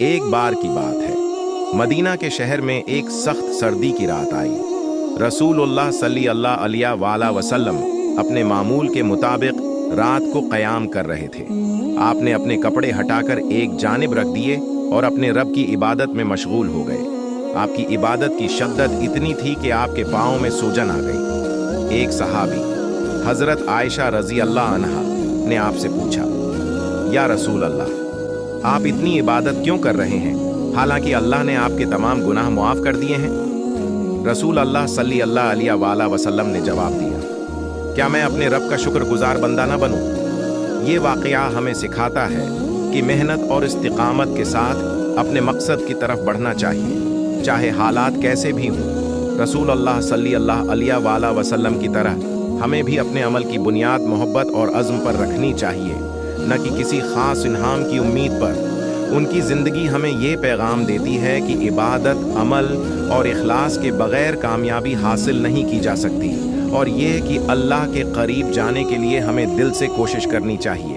ایک بار کی بات ہے، مدینہ کے شہر میں ایک سخت سردی کی رات آئی۔ رسول اللہ صلی اللہ علیہ وآلہ وسلم اپنے معمول کے مطابق رات کو قیام کر رہے تھے۔ آپ نے اپنے کپڑے ہٹا کر ایک جانب رکھ دیے اور اپنے رب کی عبادت میں مشغول ہو گئے۔ آپ کی عبادت کی شدت اتنی تھی کہ آپ کے پاؤں میں سوجن آ گئی۔ ایک صحابی حضرت عائشہ رضی اللہ عنہا نے آپ سے پوچھا، یا رسول اللہ، آپ اتنی عبادت کیوں کر رہے ہیں حالانکہ اللہ نے آپ کے تمام گناہ معاف کر دیے ہیں؟ رسول اللہ صلی اللہ علیہ وآلہ وسلم نے جواب دیا، کیا میں اپنے رب کا شکر گزار بندہ نہ بنوں؟ یہ واقعہ ہمیں سکھاتا ہے کہ محنت اور استقامت کے ساتھ اپنے مقصد کی طرف بڑھنا چاہیے، چاہے حالات کیسے بھی ہوں۔ رسول اللہ صلی اللہ علیہ وآلہ وسلم کی طرح ہمیں بھی اپنے عمل کی بنیاد محبت اور عزم پر رکھنی چاہیے، نہ کہ کسی خاص انعام کی امید پر۔ ان کی زندگی ہمیں یہ پیغام دیتی ہے کہ عبادت، عمل اور اخلاص کے بغیر کامیابی حاصل نہیں کی جا سکتی، اور یہ کہ اللہ کے قریب جانے کے لیے ہمیں دل سے کوشش کرنی چاہیے۔